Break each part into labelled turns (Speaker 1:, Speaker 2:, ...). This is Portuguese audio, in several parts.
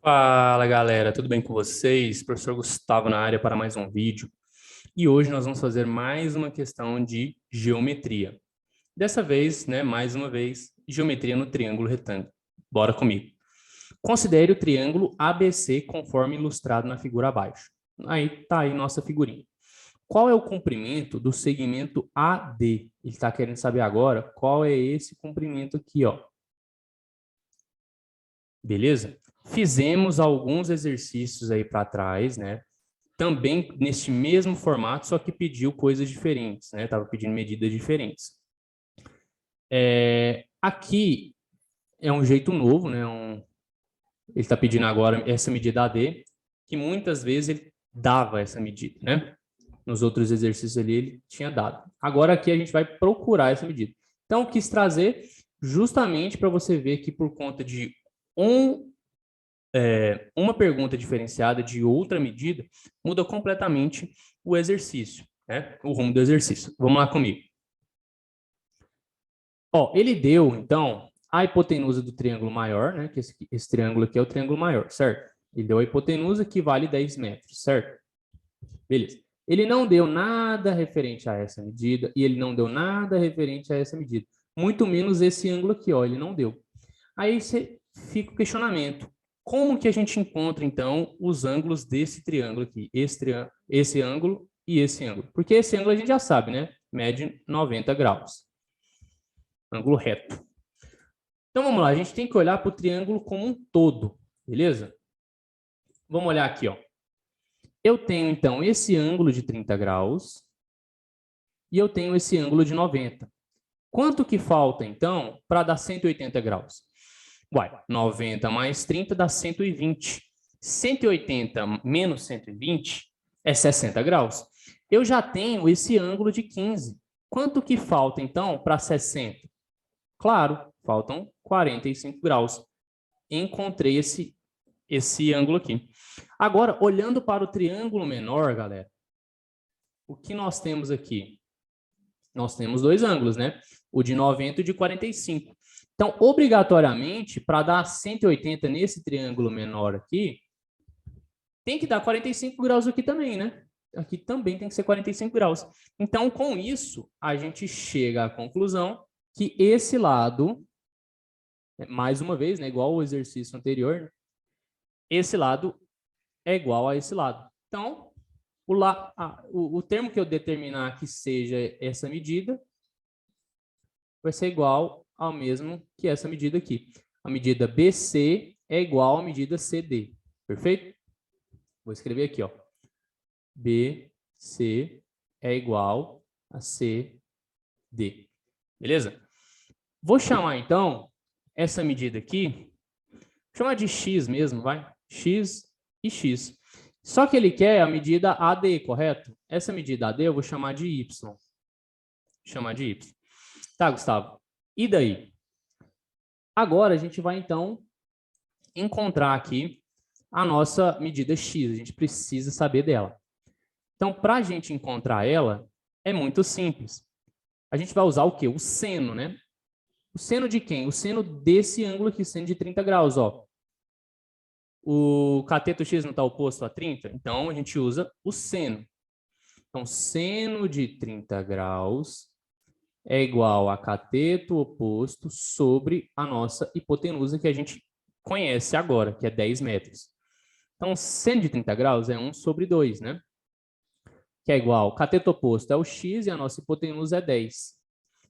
Speaker 1: Fala galera, tudo bem com vocês? Professor Gustavo na área para mais um vídeo. E hoje nós vamos fazer mais uma questão de geometria. Dessa vez, mais uma vez, geometria no triângulo retângulo. Bora comigo. Considere o triângulo ABC conforme ilustrado na figura abaixo. Aí tá aí nossa figurinha. Qual é o comprimento do segmento AD? Ele está querendo saber agora qual é esse comprimento aqui, ó. Beleza? Fizemos alguns exercícios aí para trás, né? Também neste mesmo formato, só que pediu coisas diferentes, né? Tava pedindo medidas diferentes. Aqui é um jeito novo, né? Ele está pedindo agora essa medida AD, que muitas vezes ele dava essa medida, né? Nos outros exercícios ali ele tinha dado. Agora aqui a gente vai procurar essa medida. Então, quis trazer justamente para você ver que por conta de uma pergunta diferenciada de outra medida muda completamente o exercício, né? O rumo do exercício. Vamos lá comigo. Ó, ele deu, então, a hipotenusa do triângulo maior, né? Que esse triângulo aqui é o triângulo maior, certo? Ele deu a hipotenusa que vale 10 metros, certo? Beleza. Ele não deu nada referente a essa medida e ele não deu nada referente a essa medida. Muito menos esse ângulo aqui, ó, ele não deu. Aí você fica o questionamento. Como que a gente encontra, então, os ângulos desse triângulo aqui? Esse ângulo e esse ângulo. Porque esse ângulo a gente já sabe, né? Mede 90 graus. Ângulo reto. Então, vamos lá. A gente tem que olhar para o triângulo como um todo, beleza? Vamos olhar aqui, ó. Eu tenho, então, esse ângulo de 30 graus e eu tenho esse ângulo de 90. Quanto que falta, então, para dar 180 graus? Uai, 90 mais 30 dá 120. 180 menos 120 é 60 graus. Eu já tenho esse ângulo de 15. Quanto que falta, então, para 60? Claro, faltam 45 graus. Encontrei esse ângulo aqui. Agora, olhando para o triângulo menor, galera, o que nós temos aqui? Nós temos dois ângulos, né? O de 90 e o de 45. Então, obrigatoriamente, para dar 180 nesse triângulo menor aqui, tem que dar 45 graus aqui também, né? Aqui também tem que ser 45 graus. Então, com isso, a gente chega à conclusão que esse lado, mais uma vez, né, igual ao exercício anterior, esse lado é igual a esse lado. Então, o termo que eu determinar que seja essa medida vai ser igual ao mesmo que essa medida aqui. A medida BC é igual à medida CD. Perfeito? Vou escrever aqui, ó. BC é igual a CD. Beleza? Vou chamar, então, essa medida aqui, vou chamar de X mesmo, vai? X e X. Só que ele quer a medida AD, correto? Essa medida AD eu vou chamar de Y. Vou chamar de Y. Tá, Gustavo? E daí? Agora a gente vai, então, encontrar aqui a nossa medida X. A gente precisa saber dela. Então, para a gente encontrar ela, é muito simples. A gente vai usar o quê? O seno, né? O seno de quem? O seno desse ângulo aqui, seno de 30 graus, ó. O cateto X não está oposto a 30? Então, a gente usa o seno. Então, seno de 30 graus é igual a cateto oposto sobre a nossa hipotenusa que a gente conhece agora, que é 10 metros. Então, seno de 30 graus é 1 sobre 2, né? Que é igual, cateto oposto é o x e a nossa hipotenusa é 10.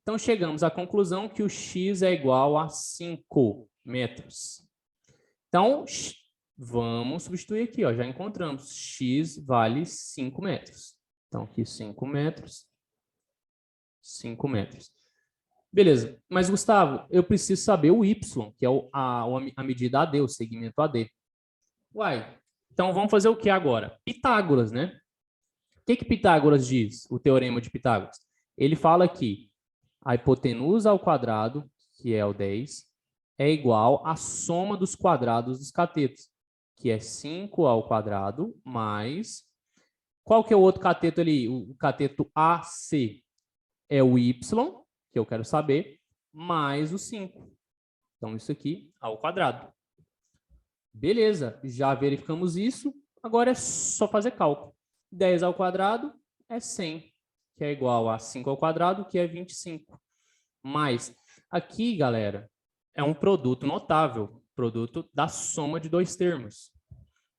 Speaker 1: Então, chegamos à conclusão que o x é igual a 5 metros. Então, vamos substituir aqui, ó, já encontramos. X vale 5 metros. Então, aqui 5 metros. 5 metros. Beleza, mas Gustavo, eu preciso saber o Y, que é a medida AD, o segmento AD. Uai, então vamos fazer o que agora? Pitágoras, né? O que Pitágoras diz, o teorema de Pitágoras? Ele fala que a hipotenusa ao quadrado, que é o 10, é igual à soma dos quadrados dos catetos, que é 5 ao quadrado mais... Qual que é o outro cateto ali? O cateto AC é o Y, que eu quero saber, mais o 5. Então, isso aqui ao quadrado. Beleza, já verificamos isso. Agora é só fazer cálculo. 10 ao quadrado é 100, que é igual a 5 ao quadrado, que é 25. Mas aqui, galera, é um produto notável, produto da soma de dois termos.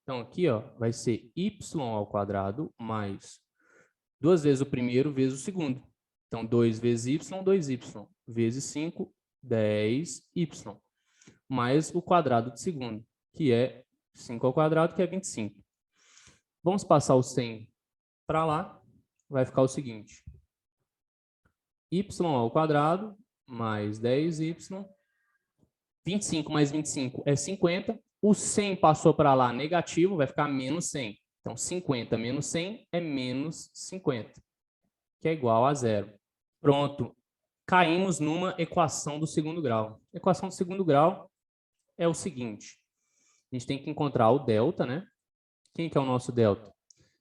Speaker 1: Então, aqui, ó, vai ser y ao quadrado mais 2 vezes o primeiro vezes o segundo. Então, 2 vezes y, 2y, vezes 5, 10y, mais o quadrado de segundo, que é 5 ao quadrado, que é 25. Vamos passar o 100 para lá, vai ficar o seguinte. Y ao quadrado mais 10y, 25 mais 25 é 50. O 100 passou para lá negativo, vai ficar menos 100. Então, 50 menos 100 é menos 50, que é igual a zero. Pronto. Caímos numa equação do segundo grau. A equação do segundo grau é o seguinte. A gente tem que encontrar o delta, né? Quem que é o nosso delta?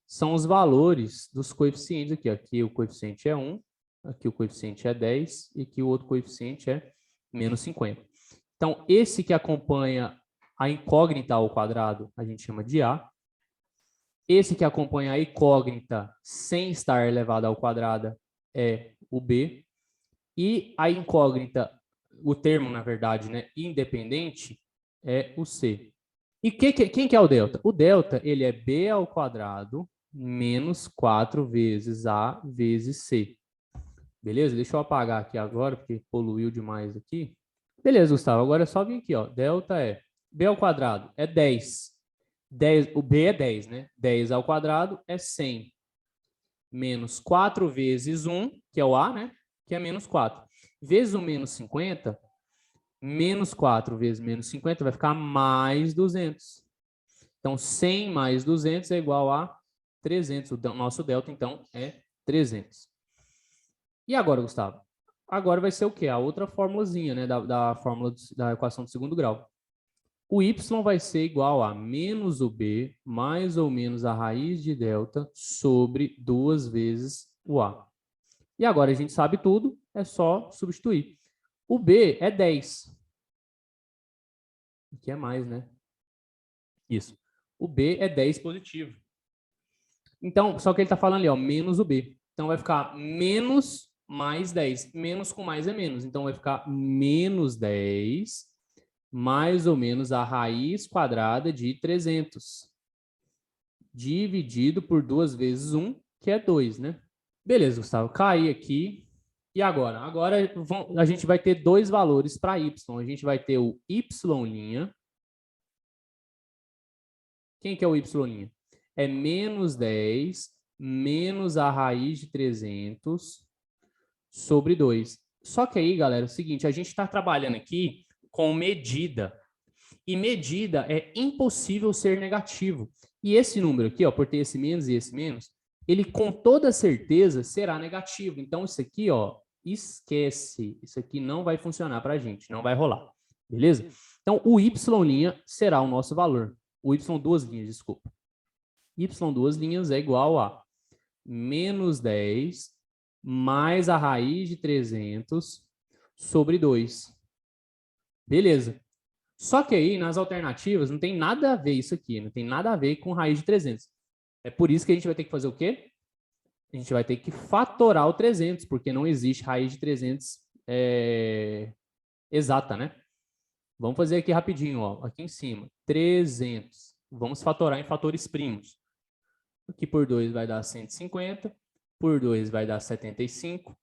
Speaker 1: São os valores dos coeficientes aqui. Aqui o coeficiente é 1, aqui o coeficiente é 10 e aqui o outro coeficiente é menos 50. Então, esse que acompanha a incógnita ao quadrado, a gente chama de A. Esse que acompanha a incógnita sem estar elevada ao quadrado é o B. E a incógnita, o termo, na verdade, né, independente, é o C. E quem que é o delta? O delta, ele é B ao quadrado menos 4 vezes A vezes C. Beleza? Deixa eu apagar aqui agora, porque poluiu demais aqui. Beleza, Gustavo. Agora é só vir aqui, ó. Delta é B ao quadrado é 10. O B é 10, né? 10 ao quadrado é 100. Menos 4 vezes 1, que é o A, né? Que é menos 4. Vezes o menos 50, menos 4 vezes menos 50 vai ficar mais 200. Então, 100 mais 200 é igual a 300. O nosso delta, então, é 300. E agora, Gustavo? Agora vai ser o quê? A outra formulazinha, né? Da fórmula da equação do segundo grau. O y vai ser igual a menos o b mais ou menos a raiz de delta sobre 2 vezes o a. E agora a gente sabe tudo, é só substituir. O b é 10. Aqui é mais, né? Isso. O b é 10 positivo. Então, só que ele está falando ali, ó, menos o b. Então vai ficar menos mais 10. Menos com mais é menos. Então vai ficar menos 10 mais ou menos a raiz quadrada de 300. Dividido por 2 vezes 1, que é 2, né? Beleza, Gustavo. Caí aqui. E agora? Agora a gente vai ter dois valores para y. A gente vai ter o y'. Quem que é o y'? É menos 10 menos a raiz de 300 sobre 2. Só que aí, galera, é o seguinte, a gente está trabalhando aqui com medida. E medida é impossível ser negativo. E esse número aqui, ó, por ter esse menos e esse menos, ele com toda certeza será negativo. Então, isso aqui, ó, esquece. Isso aqui não vai funcionar para a gente, não vai rolar. Beleza? Então, o y' será o nosso valor. O y duas linhas, desculpa. Y duas linhas é igual a menos 10 mais a raiz de 300 sobre 2. Beleza. Só que aí, nas alternativas, não tem nada a ver isso aqui. Não tem nada a ver com raiz de 300. É por isso que a gente vai ter que fazer o quê? A gente vai ter que fatorar o 300, porque não existe raiz de 300 exata, né? Vamos fazer aqui rapidinho, ó. Aqui em cima, 300. Vamos fatorar em fatores primos. Aqui por 2 vai dar 150. Por 2 vai dar 75.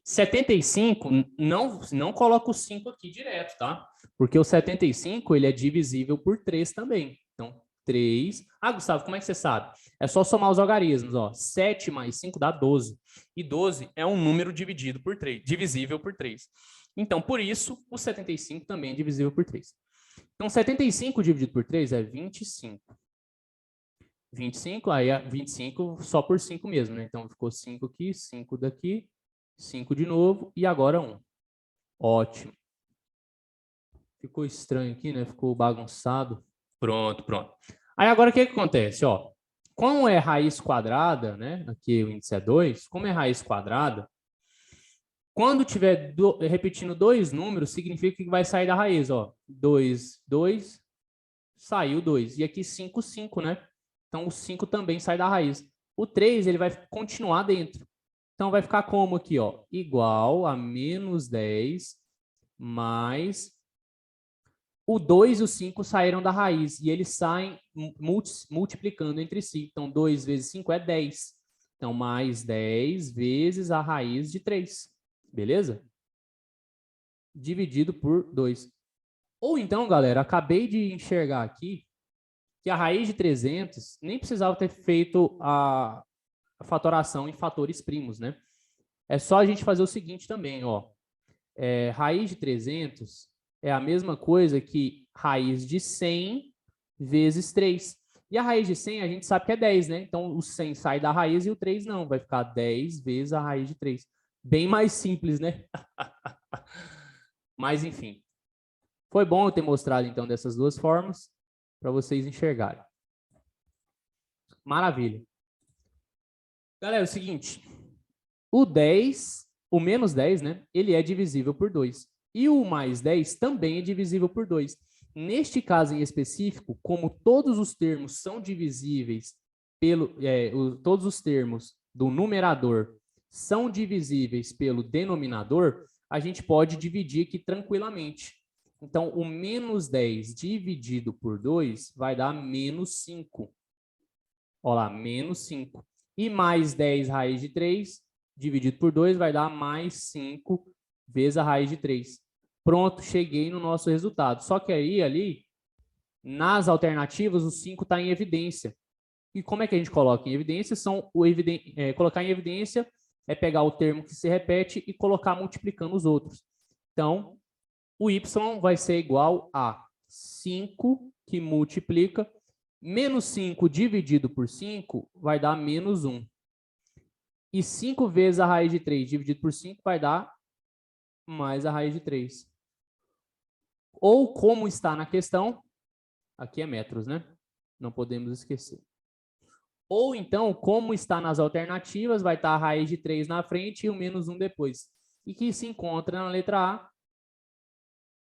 Speaker 1: 75, não coloca o 5 aqui direto, tá? Porque o 75, ele é divisível por 3 também. Então, 3... Ah, Gustavo, como é que você sabe? É só somar os algarismos, ó. 7 mais 5 dá 12. E 12 é um número dividido por 3, divisível por 3. Então, por isso, o 75 também é divisível por 3. Então, 75 dividido por 3 é 25. 25, aí é 25 só por 5 mesmo, né? Então, ficou 5 aqui, 5 daqui, 5 de novo e agora 1. Ótimo. Ficou estranho aqui, né? Ficou bagunçado. Pronto, pronto. Aí agora o que acontece? Ó, como é raiz quadrada, né? Aqui o índice é 2. Como é raiz quadrada, quando tiver repetindo dois números, significa que vai sair da raiz. Ó, 2, 2, saiu 2. E aqui 5, 5, né? Então, o 5 também sai da raiz. O 3, ele vai continuar dentro. Então, vai ficar como aqui, ó? Igual a menos 10 mais... O 2 e o 5 saíram da raiz. E eles saem multiplicando entre si. Então, 2 vezes 5 é 10. Então, mais 10 vezes a raiz de 3. Beleza? Dividido por 2. Ou então, galera, acabei de enxergar aqui que a raiz de 300 nem precisava ter feito a fatoração em fatores primos, né? É só a gente fazer o seguinte também, ó. Raiz de 300 é a mesma coisa que raiz de 100 vezes 3. E a raiz de 100 a gente sabe que é 10, né? Então, o 100 sai da raiz e o 3 não. Vai ficar 10 vezes a raiz de 3. Bem mais simples, né? Mas, enfim. Foi bom eu ter mostrado, então, dessas duas formas para vocês enxergarem. Maravilha. Galera, é o seguinte. O menos 10, né? Ele é divisível por 2. E o mais 10 também é divisível por 2. Neste caso em específico, como todos os termos são divisíveis todos os termos do numerador são divisíveis pelo denominador, a gente pode dividir aqui tranquilamente. Então, o menos 10 dividido por 2 vai dar menos 5. Olha lá, menos 5. E mais 10 raiz de 3 dividido por 2 vai dar mais 5 vezes a raiz de 3. Pronto, cheguei no nosso resultado. Só que aí, ali, nas alternativas, o 5 está em evidência. E como é que a gente coloca em evidência? Colocar em evidência é pegar o termo que se repete e colocar multiplicando os outros. Então, o y vai ser igual a 5 que multiplica, menos 5 dividido por 5 vai dar menos 1. E 5 vezes a raiz de 3 dividido por 5 vai dar mais a raiz de 3. Ou como está na questão, aqui é metros, né? Não podemos esquecer. Ou então, como está nas alternativas, vai estar a raiz de 3 na frente e o menos 1 depois. E que se encontra na letra A.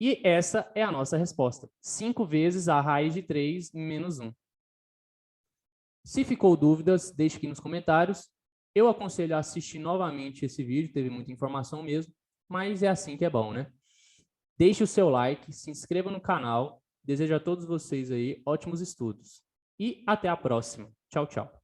Speaker 1: E essa é a nossa resposta. 5 vezes a raiz de 3 menos 1. Se ficou dúvidas, deixe aqui nos comentários. Eu aconselho a assistir novamente esse vídeo, teve muita informação mesmo, mas é assim que é bom, né? Deixe o seu like, se inscreva no canal. Desejo a todos vocês aí ótimos estudos. E até a próxima. Tchau, tchau.